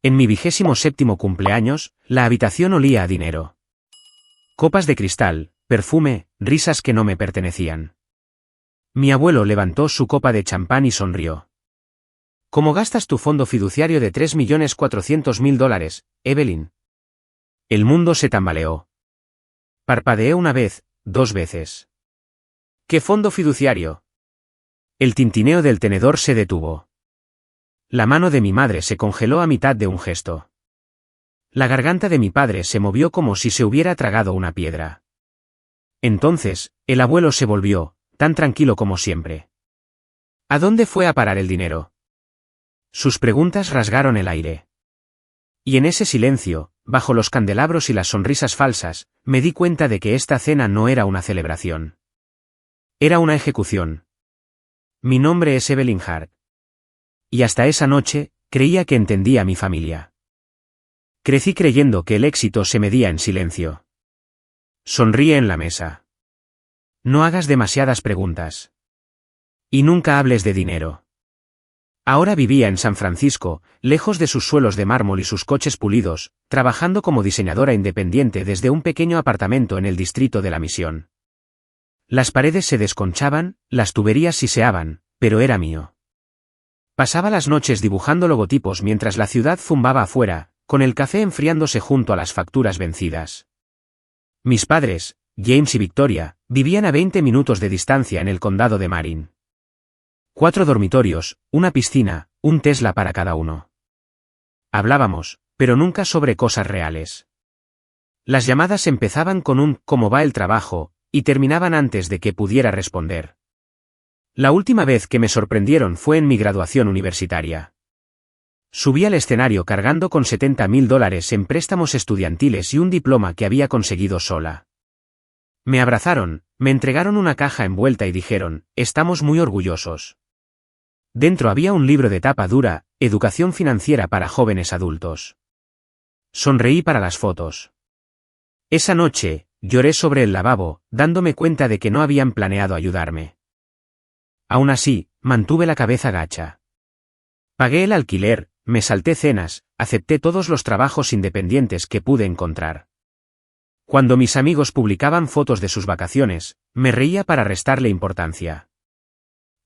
En mi 27º cumpleaños, la habitación olía a dinero. Copas de cristal, perfume, risas que no me pertenecían. Mi abuelo levantó su copa de champán y sonrió. ¿Cómo gastas tu fondo fiduciario de $3.400.000, Evelyn? El mundo se tambaleó. Parpadeé una vez, 2 veces. ¿Qué fondo fiduciario? El tintineo del tenedor se detuvo. La mano de mi madre se congeló a mitad de un gesto. La garganta de mi padre se movió como si se hubiera tragado una piedra. Entonces, el abuelo se volvió, tan tranquilo como siempre. ¿A dónde fue a parar el dinero? Sus preguntas rasgaron el aire. Y en ese silencio, bajo los candelabros y las sonrisas falsas, me di cuenta de que esta cena no era una celebración. Era una ejecución. Mi nombre es Evelyn Hart. Y hasta esa noche, creía que entendía a mi familia. Crecí creyendo que el éxito se medía en silencio. Sonríe en la mesa. No hagas demasiadas preguntas. Y nunca hables de dinero. Ahora vivía en San Francisco, lejos de sus suelos de mármol y sus coches pulidos, trabajando como diseñadora independiente desde un pequeño apartamento en el distrito de la Misión. Las paredes se desconchaban, las tuberías siseaban, pero era mío. Pasaba las noches dibujando logotipos mientras la ciudad zumbaba afuera, con el café enfriándose junto a las facturas vencidas. Mis padres, James y Victoria, vivían a 20 minutos de distancia en el condado de Marin. 4 dormitorios, una piscina, un Tesla para cada uno. Hablábamos, pero nunca sobre cosas reales. Las llamadas empezaban con un «¿Cómo va el trabajo?» y terminaban antes de que pudiera responder. La última vez que me sorprendieron fue en mi graduación universitaria. Subí al escenario cargando con $70.000 en préstamos estudiantiles y un diploma que había conseguido sola. Me abrazaron, me entregaron una caja envuelta y dijeron, «Estamos muy orgullosos». Dentro había un libro de tapa dura, Educación financiera para jóvenes adultos. Sonreí para las fotos. Esa noche, lloré sobre el lavabo, dándome cuenta de que no habían planeado ayudarme. Aún así, mantuve la cabeza gacha. Pagué el alquiler, me salté cenas, acepté todos los trabajos independientes que pude encontrar. Cuando mis amigos publicaban fotos de sus vacaciones, me reía para restarle importancia.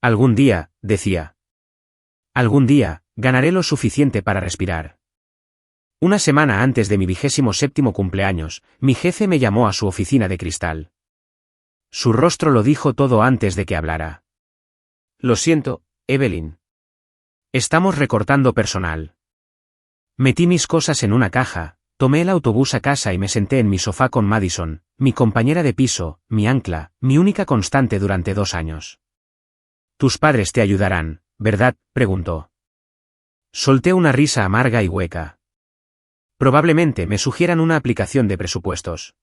Algún día, decía. Algún día, ganaré lo suficiente para respirar. Una semana antes de mi 27º cumpleaños, mi jefe me llamó a su oficina de cristal. Su rostro lo dijo todo antes de que hablara. Lo siento, Evelyn. Estamos recortando personal. Metí mis cosas en una caja, tomé el autobús a casa y me senté en mi sofá con Madison, mi compañera de piso, mi ancla, mi única constante durante 2 años. Tus padres te ayudarán, ¿verdad?, preguntó. Solté una risa amarga y hueca. Probablemente me sugieran una aplicación de presupuestos.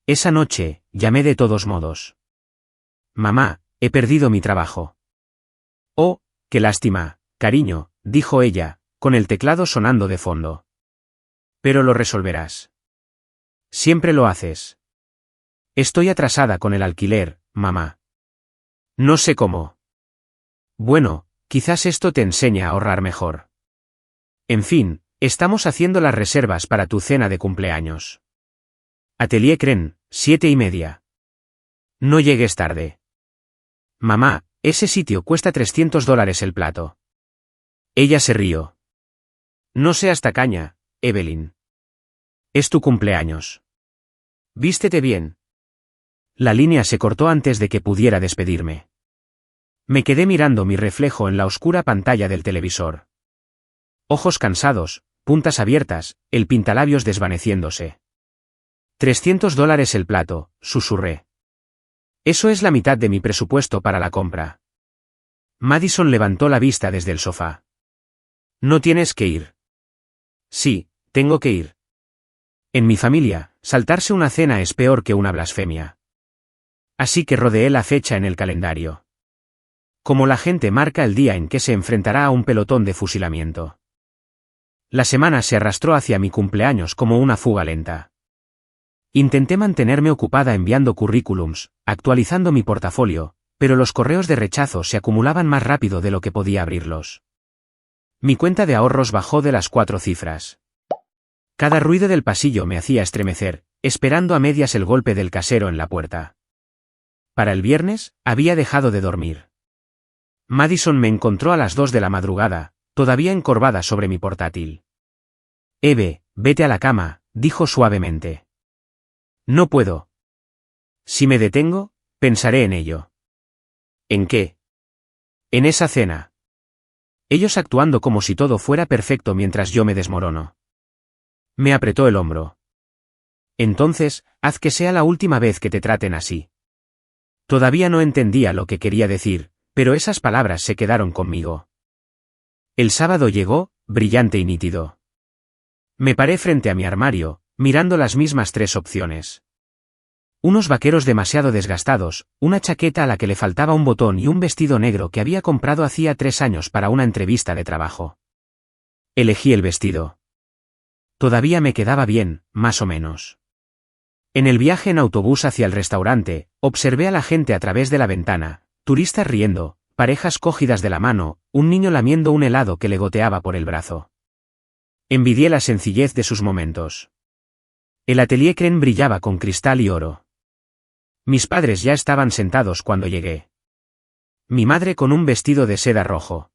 Esa noche, llamé de todos modos. Mamá, he perdido mi trabajo. Oh, qué lástima, cariño, dijo ella, con el teclado sonando de fondo. Pero lo resolverás. Siempre lo haces. Estoy atrasada con el alquiler, mamá. No sé cómo. Bueno, quizás esto te enseñe a ahorrar mejor. En fin, estamos haciendo las reservas para tu cena de cumpleaños. Atelier Cren, 7:30. No llegues tarde. Mamá, ese sitio cuesta $300 el plato. Ella se rió. No seas tacaña, Evelyn. Es tu cumpleaños. Vístete bien. La línea se cortó antes de que pudiera despedirme. Me quedé mirando mi reflejo en la oscura pantalla del televisor. Ojos cansados, puntas abiertas, el pintalabios desvaneciéndose. $300 el plato, susurré. Eso es la mitad de mi presupuesto para la compra. Madison levantó la vista desde el sofá. No tienes que ir. Sí, tengo que ir. En mi familia, saltarse una cena es peor que una blasfemia. Así que rodeé la fecha en el calendario. Como la gente marca el día en que se enfrentará a un pelotón de fusilamiento. La semana se arrastró hacia mi cumpleaños como una fuga lenta. Intenté mantenerme ocupada enviando currículums, actualizando mi portafolio, pero los correos de rechazo se acumulaban más rápido de lo que podía abrirlos. Mi cuenta de ahorros bajó de las 4 cifras. Cada ruido del pasillo me hacía estremecer, esperando a medias el golpe del casero en la puerta. Para el viernes, había dejado de dormir. Madison me encontró a las 2 de la madrugada, todavía encorvada sobre mi portátil. Eve, vete a la cama, dijo suavemente. No puedo. Si me detengo, pensaré en ello. ¿En qué? En esa cena. Ellos actuando como si todo fuera perfecto mientras yo me desmorono. Me apretó el hombro. Entonces, haz que sea la última vez que te traten así. Todavía no entendía lo que quería decir, pero esas palabras se quedaron conmigo. El sábado llegó, brillante y nítido. Me paré frente a mi armario, mirando las mismas 3 opciones. Unos vaqueros demasiado desgastados, una chaqueta a la que le faltaba un botón y un vestido negro que había comprado hacía 3 años para una entrevista de trabajo. Elegí el vestido. Todavía me quedaba bien, más o menos. En el viaje en autobús hacia el restaurante, observé a la gente a través de la ventana, turistas riendo, parejas cogidas de la mano, un niño lamiendo un helado que le goteaba por el brazo. Envidié la sencillez de sus momentos. El atelier Cren brillaba con cristal y oro. Mis padres ya estaban sentados cuando llegué. Mi madre con un vestido de seda rojo.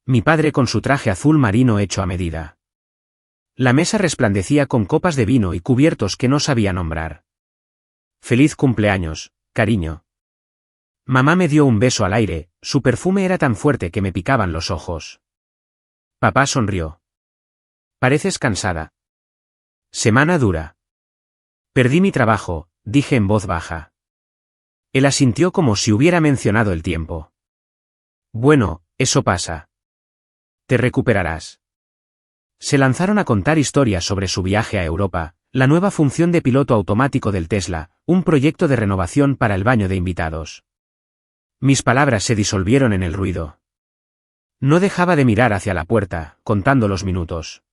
Mi padre con su traje azul marino hecho a medida. La mesa resplandecía con copas de vino y cubiertos que no sabía nombrar. Feliz cumpleaños, cariño. Mamá me dio un beso al aire, su perfume era tan fuerte que me picaban los ojos. Papá sonrió. Pareces cansada. Semana dura. Perdí mi trabajo, dije en voz baja. Él asintió como si hubiera mencionado el tiempo. Bueno, eso pasa. Te recuperarás. Se lanzaron a contar historias sobre su viaje a Europa, la nueva función de piloto automático del Tesla, un proyecto de renovación para el baño de invitados. Mis palabras se disolvieron en el ruido. No dejaba de mirar hacia la puerta, contando los minutos.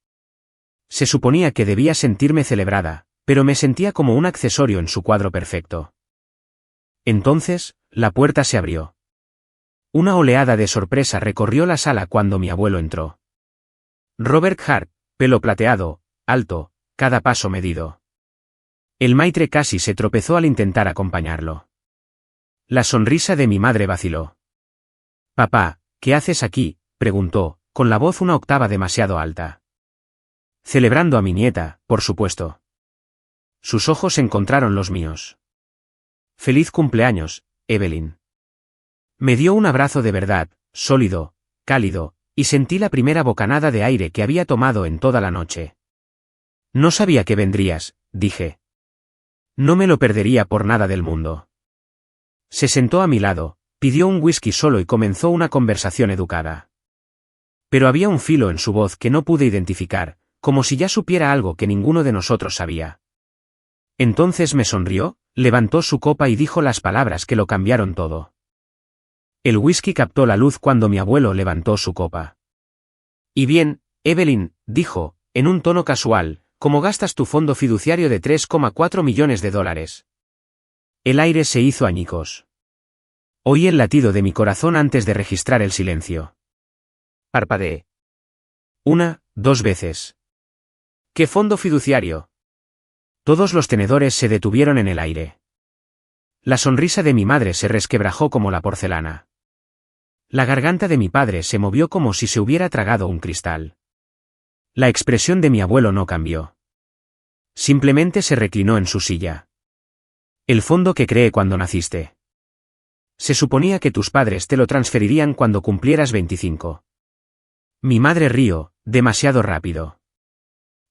Se suponía que debía sentirme celebrada, pero me sentía como un accesorio en su cuadro perfecto. Entonces, la puerta se abrió. Una oleada de sorpresa recorrió la sala cuando mi abuelo entró. Robert Hart, pelo plateado, alto, cada paso medido. El maitre casi se tropezó al intentar acompañarlo. La sonrisa de mi madre vaciló. Papá, ¿qué haces aquí?, preguntó, con la voz una octava demasiado alta. Celebrando a mi nieta, por supuesto. Sus ojos encontraron los míos. Feliz cumpleaños, Evelyn. Me dio un abrazo de verdad, sólido, cálido, y sentí la primera bocanada de aire que había tomado en toda la noche. No sabía que vendrías, dije. No me lo perdería por nada del mundo. Se sentó a mi lado, pidió un whisky solo y comenzó una conversación educada. Pero había un filo en su voz que no pude identificar, como si ya supiera algo que ninguno de nosotros sabía. Entonces me sonrió, levantó su copa y dijo las palabras que lo cambiaron todo. El whisky captó la luz cuando mi abuelo levantó su copa. Y bien, Evelyn, dijo, en un tono casual, ¿cómo gastas tu fondo fiduciario de 3,4 millones de dólares? El aire se hizo añicos. Oí el latido de mi corazón antes de registrar el silencio. Parpadeé. 1, 2 veces. ¿Qué fondo fiduciario? Todos los tenedores se detuvieron en el aire. La sonrisa de mi madre se resquebrajó como la porcelana. La garganta de mi padre se movió como si se hubiera tragado un cristal. La expresión de mi abuelo no cambió. Simplemente se reclinó en su silla. El fondo que creé cuando naciste. Se suponía que tus padres te lo transferirían cuando cumplieras 25. Mi madre rió, demasiado rápido.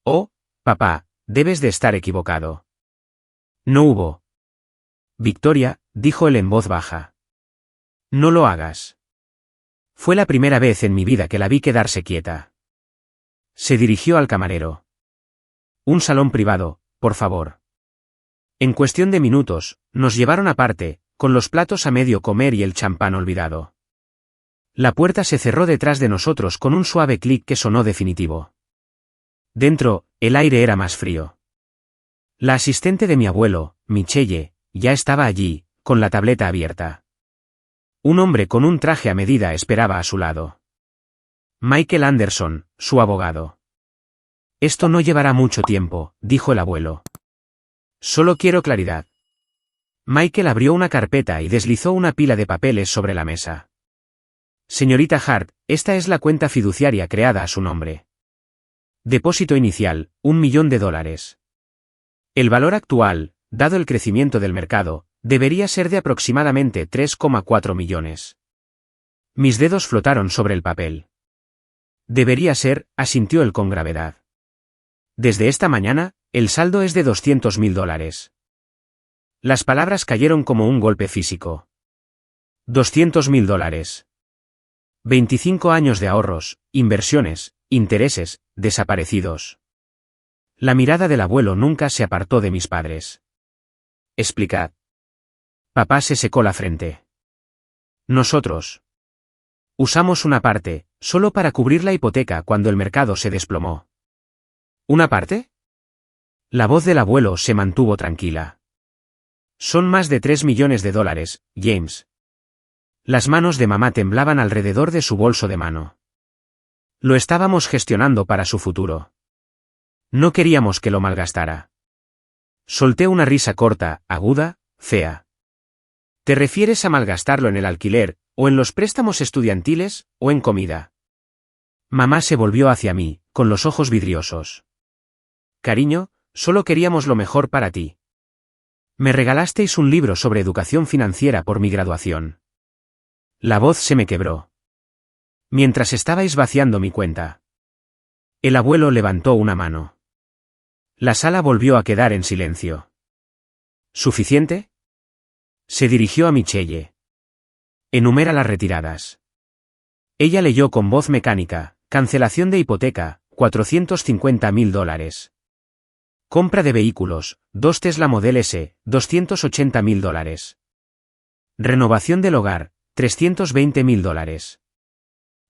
Oh, papá, debes de estar equivocado. No hubo. Victoria, dijo él en voz baja. No lo hagas. Fue la primera vez en mi vida que la vi quedarse quieta. Se dirigió al camarero. Un salón privado, por favor. En cuestión de minutos, nos llevaron aparte, con los platos a medio comer y el champán olvidado. La puerta se cerró detrás de nosotros con un suave clic que sonó definitivo. Dentro, el aire era más frío. La asistente de mi abuelo, Michelle, ya estaba allí, con la tableta abierta. Un hombre con un traje a medida esperaba a su lado. Michael Anderson, su abogado. Esto no llevará mucho tiempo, dijo el abuelo. Solo quiero claridad. Michael abrió una carpeta y deslizó una pila de papeles sobre la mesa. Señorita Hart, esta es la cuenta fiduciaria creada a su nombre. Depósito inicial, $1.000.000. El valor actual, dado el crecimiento del mercado, debería ser de aproximadamente 3,4 millones. Mis dedos flotaron sobre el papel. Debería ser, asintió él con gravedad. Desde esta mañana, el saldo es de $200.000. Las palabras cayeron como un golpe físico. $200.000. 25 años de ahorros, inversiones, intereses, desaparecidos. La mirada del abuelo nunca se apartó de mis padres. Explicad. Papá se secó la frente. Nosotros. Usamos una parte, solo para cubrir la hipoteca cuando el mercado se desplomó. ¿Una parte? La voz del abuelo se mantuvo tranquila. Son más de $3 millones, James. Las manos de mamá temblaban alrededor de su bolso de mano. Lo estábamos gestionando para su futuro. No queríamos que lo malgastara. Solté una risa corta, aguda, fea. ¿Te refieres a malgastarlo en el alquiler, o en los préstamos estudiantiles, o en comida? Mamá se volvió hacia mí, con los ojos vidriosos. Cariño, solo queríamos lo mejor para ti. Me regalasteis un libro sobre educación financiera por mi graduación. La voz se me quebró. Mientras estabais vaciando mi cuenta. El abuelo levantó una mano. La sala volvió a quedar en silencio. ¿Suficiente? Se dirigió a Michelle. Enumera las retiradas. Ella leyó con voz mecánica: cancelación de hipoteca, $450.000. Compra de vehículos, 2 Tesla Model S, $280.000. Renovación del hogar, $320.000.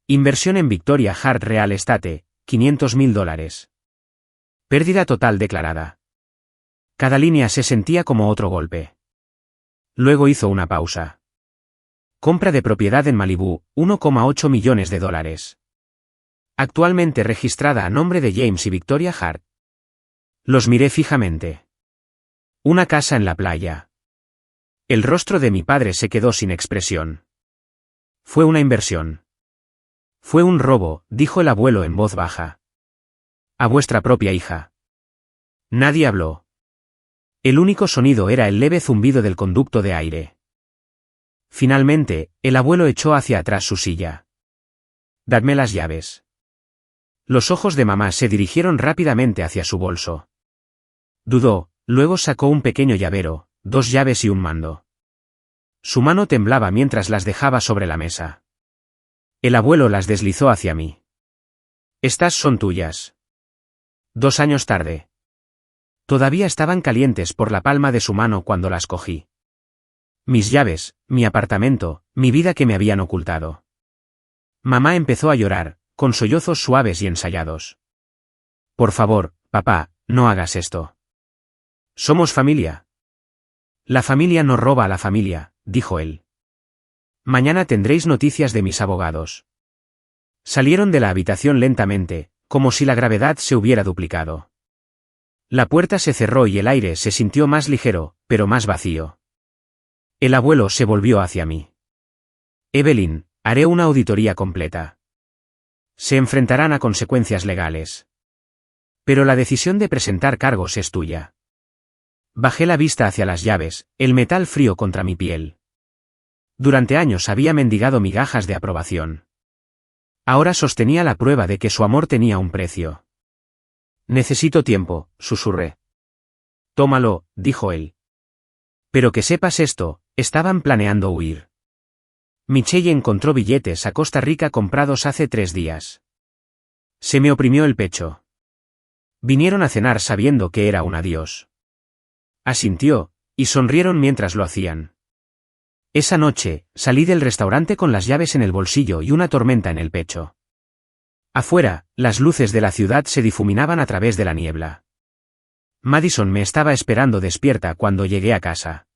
Inversión en Victoria Hart Real Estate, $500.000. Pérdida total declarada. Cada línea se sentía como otro golpe. Luego hizo una pausa. Compra de propiedad en Malibú, $1,8 millones. Actualmente registrada a nombre de James y Victoria Hart. Los miré fijamente. Una casa en la playa. El rostro de mi padre se quedó sin expresión. Fue una inversión. Fue un robo, dijo el abuelo en voz baja. A vuestra propia hija. Nadie habló. El único sonido era el leve zumbido del conducto de aire. Finalmente, el abuelo echó hacia atrás su silla. Dadme las llaves. Los ojos de mamá se dirigieron rápidamente hacia su bolso. Dudó, luego sacó un pequeño llavero, 2 llaves y un mando. Su mano temblaba mientras las dejaba sobre la mesa. El abuelo las deslizó hacia mí. Estas son tuyas. 2 años tarde. Todavía estaban calientes por la palma de su mano cuando las cogí. Mis llaves, mi apartamento, mi vida que me habían ocultado. Mamá empezó a llorar, con sollozos suaves y ensayados. Por favor, papá, no hagas esto. Somos familia. La familia no roba a la familia, dijo él. Mañana tendréis noticias de mis abogados. Salieron de la habitación lentamente, como si la gravedad se hubiera duplicado. La puerta se cerró y el aire se sintió más ligero, pero más vacío. El abuelo se volvió hacia mí. Evelyn, haré una auditoría completa. Se enfrentarán a consecuencias legales. Pero la decisión de presentar cargos es tuya. Bajé la vista hacia las llaves, el metal frío contra mi piel. Durante años había mendigado migajas de aprobación. Ahora sostenía la prueba de que su amor tenía un precio. Necesito tiempo, susurré. Tómalo, dijo él. Pero que sepas esto, estaban planeando huir. Michelle encontró billetes a Costa Rica comprados hace 3 días. Se me oprimió el pecho. Vinieron a cenar sabiendo que era un adiós. Asintió, y sonrieron mientras lo hacían. Esa noche, salí del restaurante con las llaves en el bolsillo y una tormenta en el pecho. Afuera, las luces de la ciudad se difuminaban a través de la niebla. Madison me estaba esperando despierta cuando llegué a casa.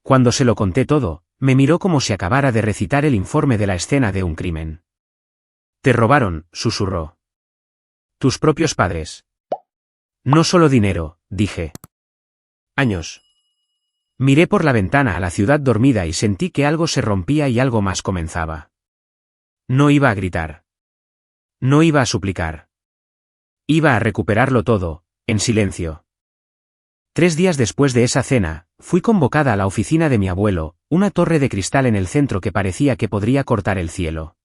Cuando se lo conté todo, me miró como si acabara de recitar el informe de la escena de un crimen. Te robaron, susurró. Tus propios padres. No solo dinero, dije. Años. Miré por la ventana a la ciudad dormida y sentí que algo se rompía y algo más comenzaba. No iba a gritar. No iba a suplicar. Iba a recuperarlo todo, en silencio. 3 días después de esa cena, fui convocada a la oficina de mi abuelo, una torre de cristal en el centro que parecía que podría cortar el cielo.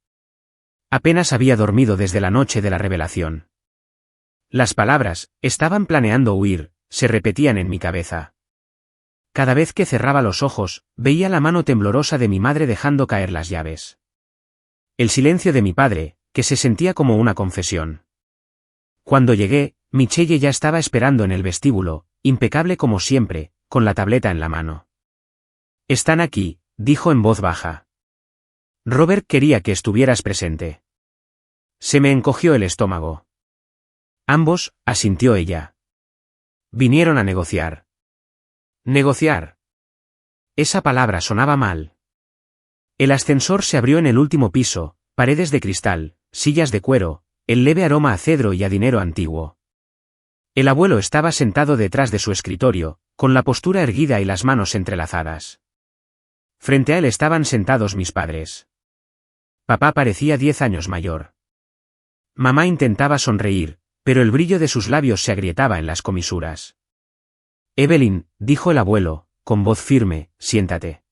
Apenas había dormido desde la noche de la revelación. Las palabras, estaban planeando huir, se repetían en mi cabeza. Cada vez que cerraba los ojos, veía la mano temblorosa de mi madre dejando caer las llaves. El silencio de mi padre, que se sentía como una confesión. Cuando llegué, Michelle ya estaba esperando en el vestíbulo, impecable como siempre, con la tableta en la mano. Están aquí, dijo en voz baja. Robert quería que estuvieras presente. Se me encogió el estómago. Ambos, asintió ella. Vinieron a negociar. Negociar. Esa palabra sonaba mal. El ascensor se abrió en el último piso, paredes de cristal, sillas de cuero, el leve aroma a cedro y a dinero antiguo. El abuelo estaba sentado detrás de su escritorio, con la postura erguida y las manos entrelazadas. Frente a él estaban sentados mis padres. Papá parecía 10 años mayor. Mamá intentaba sonreír, pero el brillo de sus labios se agrietaba en las comisuras. Evelyn, dijo el abuelo, con voz firme, siéntate.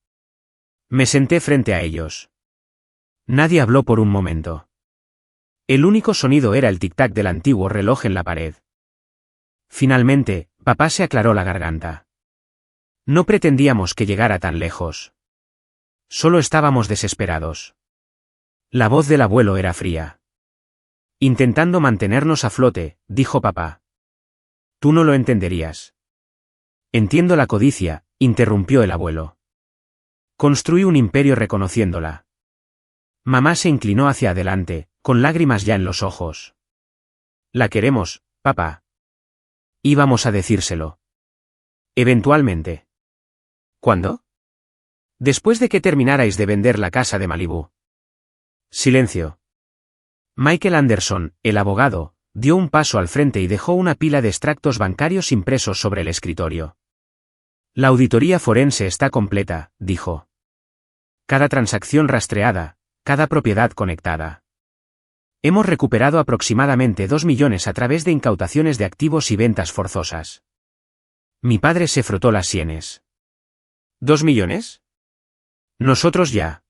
Me senté frente a ellos. Nadie habló por un momento. El único sonido era el tic-tac del antiguo reloj en la pared. Finalmente, papá se aclaró la garganta. No pretendíamos que llegara tan lejos. Solo estábamos desesperados. La voz del abuelo era fría. Intentando mantenernos a flote, dijo papá. Tú no lo entenderías. Entiendo la codicia, interrumpió el abuelo. Construí un imperio reconociéndola. Mamá se inclinó hacia adelante, con lágrimas ya en los ojos. La queremos, papá. Íbamos a decírselo. Eventualmente. ¿Cuándo? Después de que terminarais de vender la casa de Malibú. Silencio. Michael Anderson, el abogado, dio un paso al frente y dejó una pila de extractos bancarios impresos sobre el escritorio. La auditoría forense está completa, dijo. Cada transacción rastreada, cada propiedad conectada. Hemos recuperado aproximadamente 2 millones a través de incautaciones de activos y ventas forzosas. Mi padre se frotó las sienes. ¿2 millones? Nosotros ya.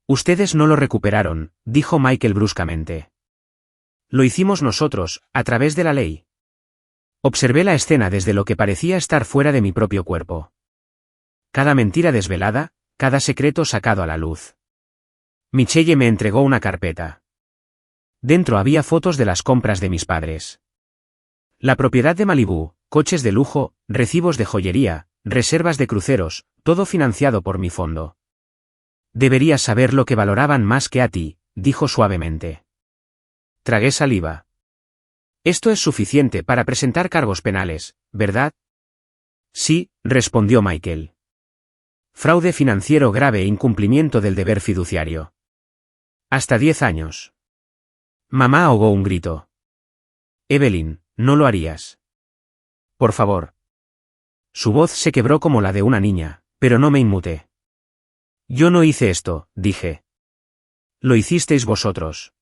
Ustedes no lo recuperaron, dijo Michael bruscamente. Lo hicimos nosotros, a través de la ley. Observé la escena desde lo que parecía estar fuera de mi propio cuerpo. Cada mentira desvelada, cada secreto sacado a la luz. Michelle me entregó una carpeta. Dentro había fotos de las compras de mis padres. La propiedad de Malibú, coches de lujo, recibos de joyería, reservas de cruceros, todo financiado por mi fondo. Deberías saber lo que valoraban más que a ti, dijo suavemente. Tragué saliva. Esto es suficiente para presentar cargos penales, ¿verdad? Sí, respondió Michael. Fraude financiero grave e incumplimiento del deber fiduciario. Hasta 10 años. Mamá ahogó un grito. Evelyn, no lo harías. Por favor. Su voz se quebró como la de una niña, pero no me inmuté. Yo no hice esto, dije. Lo hicisteis vosotros.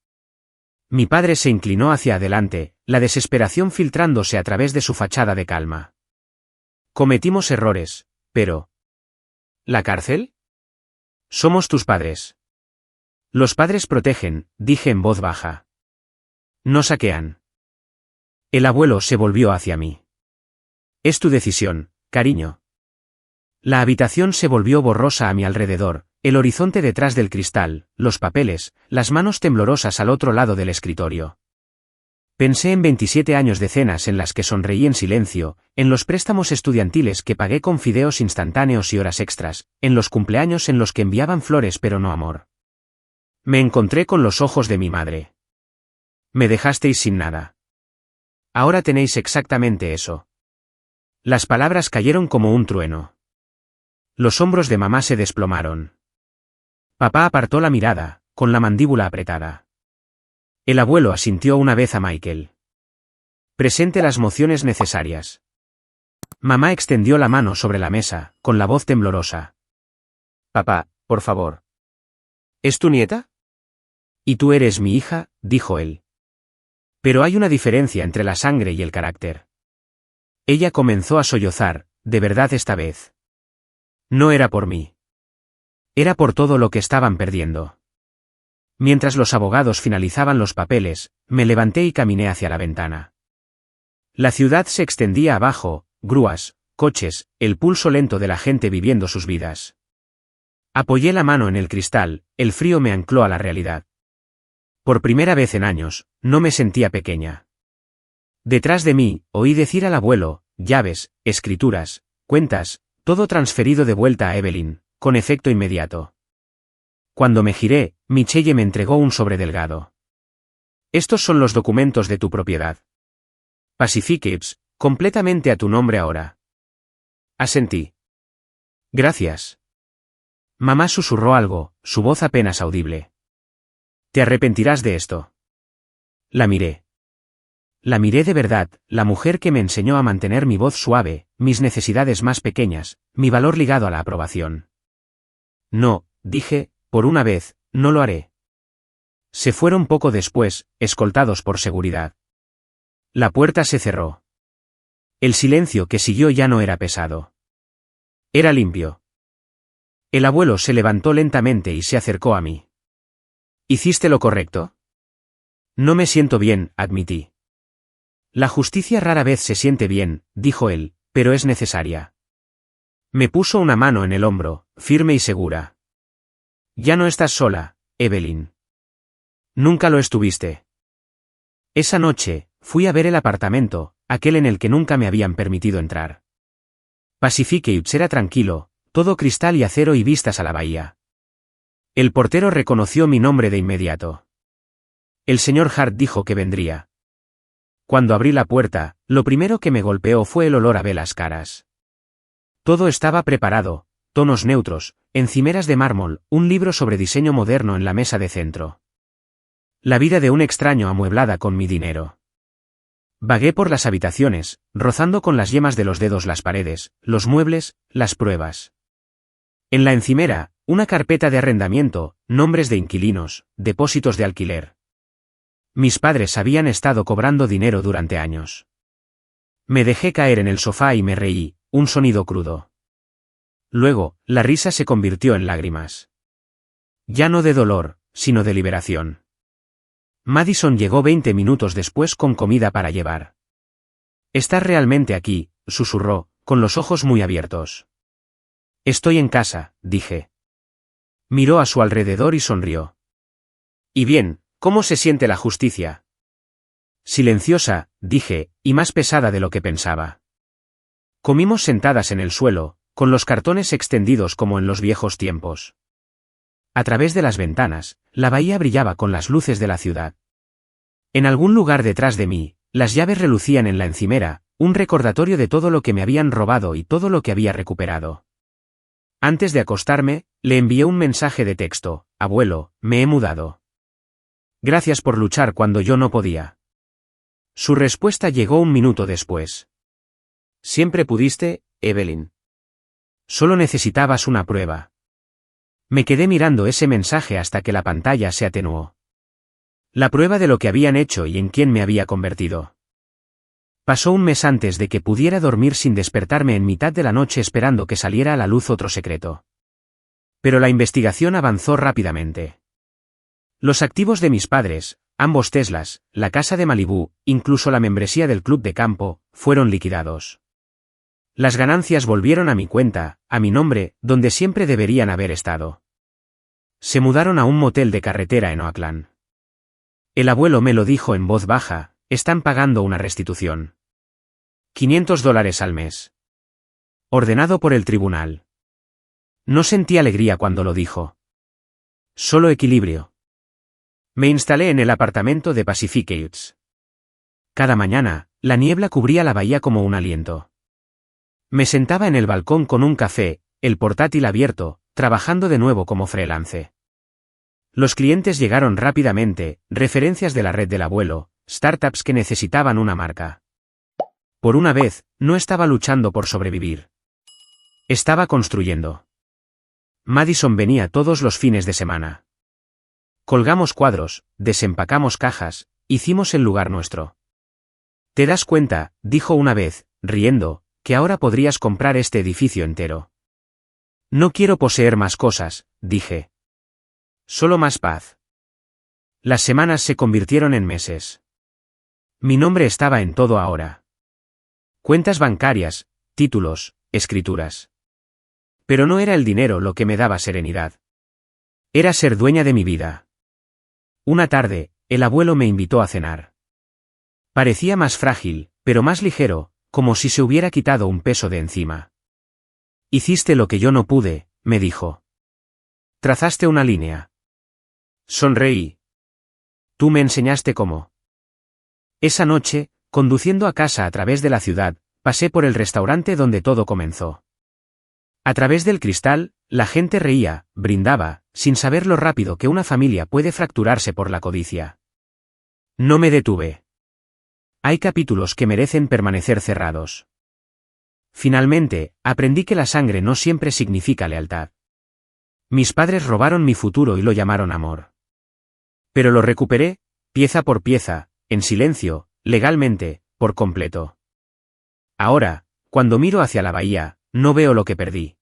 Mi padre se inclinó hacia adelante, la desesperación filtrándose a través de su fachada de calma. Cometimos errores, pero... ¿La cárcel? Somos tus padres. Los padres protegen, dije en voz baja. No saquean. El abuelo se volvió hacia mí. Es tu decisión, cariño. La habitación se volvió borrosa a mi alrededor, el horizonte detrás del cristal, los papeles, las manos temblorosas al otro lado del escritorio. Pensé en 27 años de cenas en las que sonreí en silencio, en los préstamos estudiantiles que pagué con fideos instantáneos y horas extras, en los cumpleaños en los que enviaban flores pero no amor. Me encontré con los ojos de mi madre. Me dejasteis sin nada. Ahora tenéis exactamente eso. Las palabras cayeron como un trueno. Los hombros de mamá se desplomaron. Papá apartó la mirada, con la mandíbula apretada. El abuelo asintió una vez a Michael. Presente las mociones necesarias. Mamá extendió la mano sobre la mesa, con la voz temblorosa. Papá, por favor. ¿Es tu nieta? Y tú eres mi hija, dijo él. Pero hay una diferencia entre la sangre y el carácter. Ella comenzó a sollozar, de verdad esta vez. No era por mí. Era por todo lo que estaban perdiendo. Mientras los abogados finalizaban los papeles, me levanté y caminé hacia la ventana. La ciudad se extendía abajo, grúas, coches, el pulso lento de la gente viviendo sus vidas. Apoyé la mano en el cristal, el frío me ancló a la realidad. Por primera vez en años, no me sentía pequeña. Detrás de mí, oí decir al abuelo, llaves, escrituras, cuentas, todo transferido de vuelta a Evelyn, con efecto inmediato. Cuando me giré, Michelle me entregó un sobre delgado. Estos son los documentos de tu propiedad. Pacifics, completamente a tu nombre ahora. Asentí. Gracias. Mamá susurró algo, su voz apenas audible. ¿Te arrepentirás de esto? La miré. La miré de verdad, la mujer que me enseñó a mantener mi voz suave, mis necesidades más pequeñas, mi valor ligado a la aprobación. No, dije, por una vez, no lo haré. Se fueron poco después, escoltados por seguridad. La puerta se cerró. El silencio que siguió ya no era pesado. Era limpio. El abuelo se levantó lentamente y se acercó a mí. ¿Hiciste lo correcto? No me siento bien, admití. La justicia rara vez se siente bien, dijo él, pero es necesaria. Me puso una mano en el hombro, firme y segura. Ya no estás sola, Evelyn. Nunca lo estuviste. Esa noche, fui a ver el apartamento, aquel en el que nunca me habían permitido entrar. Pacifics era tranquilo, todo cristal y acero y vistas a la bahía. El portero reconoció mi nombre de inmediato. El señor Hart dijo que vendría. Cuando abrí la puerta, lo primero que me golpeó fue el olor a velas caras. Todo estaba preparado, tonos neutros, encimeras de mármol, un libro sobre diseño moderno en la mesa de centro. La vida de un extraño amueblada con mi dinero. Vagué por las habitaciones, rozando con las yemas de los dedos las paredes, los muebles, las pruebas. En la encimera, una carpeta de arrendamiento, nombres de inquilinos, depósitos de alquiler. Mis padres habían estado cobrando dinero durante años. Me dejé caer en el sofá y me reí, un sonido crudo. Luego, la risa se convirtió en lágrimas. Ya no de dolor, sino de liberación. Madison llegó 20 minutos después con comida para llevar. ¿Estás realmente aquí?, susurró, con los ojos muy abiertos. Estoy en casa, dije. Miró a su alrededor y sonrió. ¿Y bien, cómo se siente la justicia? Silenciosa, dije, y más pesada de lo que pensaba. Comimos sentadas en el suelo, con los cartones extendidos como en los viejos tiempos. A través de las ventanas, la bahía brillaba con las luces de la ciudad. En algún lugar detrás de mí, las llaves relucían en la encimera, un recordatorio de todo lo que me habían robado y todo lo que había recuperado. Antes de acostarme, le envié un mensaje de texto: abuelo, me he mudado. Gracias por luchar cuando yo no podía. Su respuesta llegó un minuto después. Siempre pudiste, Evelyn. Solo necesitabas una prueba. Me quedé mirando ese mensaje hasta que la pantalla se atenuó. La prueba de lo que habían hecho y en quién me había convertido. Pasó un mes antes de que pudiera dormir sin despertarme en mitad de la noche esperando que saliera a la luz otro secreto. Pero la investigación avanzó rápidamente. Los activos de mis padres, ambos Teslas, la casa de Malibú, incluso la membresía del club de campo, fueron liquidados. Las ganancias volvieron a mi cuenta, a mi nombre, donde siempre deberían haber estado. Se mudaron a un motel de carretera en Oakland. El abuelo me lo dijo en voz baja: están pagando una restitución. $500 al mes. Ordenado por el tribunal. No sentí alegría cuando lo dijo. Solo equilibrio. Me instalé en el apartamento de Pacifics. Cada mañana, la niebla cubría la bahía como un aliento. Me sentaba en el balcón con un café, el portátil abierto, trabajando de nuevo como freelance. Los clientes llegaron rápidamente, referencias de la red del abuelo, startups que necesitaban una marca. Por una vez, no estaba luchando por sobrevivir. Estaba construyendo. Madison venía todos los fines de semana. Colgamos cuadros, desempacamos cajas, hicimos el lugar nuestro. ¿Te das cuenta?, dijo una vez, riendo, que ahora podrías comprar este edificio entero. No quiero poseer más cosas, dije. Solo más paz. Las semanas se convirtieron en meses. Mi nombre estaba en todo ahora. Cuentas bancarias, títulos, escrituras. Pero no era el dinero lo que me daba serenidad. Era ser dueña de mi vida. Una tarde, el abuelo me invitó a cenar. Parecía más frágil, pero más ligero, como si se hubiera quitado un peso de encima. Hiciste lo que yo no pude, me dijo. Trazaste una línea. Sonreí. Tú me enseñaste cómo. Esa noche, conduciendo a casa a través de la ciudad, pasé por el restaurante donde todo comenzó. A través del cristal, la gente reía, brindaba, sin saber lo rápido que una familia puede fracturarse por la codicia. No me detuve. Hay capítulos que merecen permanecer cerrados. Finalmente, aprendí que la sangre no siempre significa lealtad. Mis padres robaron mi futuro y lo llamaron amor. Pero lo recuperé, pieza por pieza, en silencio, legalmente, por completo. Ahora, cuando miro hacia la bahía, no veo lo que perdí.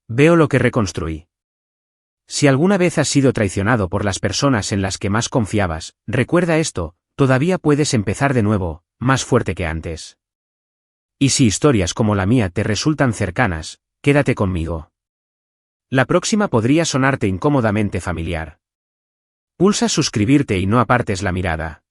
Veo lo que reconstruí. Si alguna vez has sido traicionado por las personas en las que más confiabas, recuerda esto, todavía puedes empezar de nuevo, más fuerte que antes. Y si historias como la mía te resultan cercanas, quédate conmigo. La próxima podría sonarte incómodamente familiar. Pulsa suscribirte y no apartes la mirada.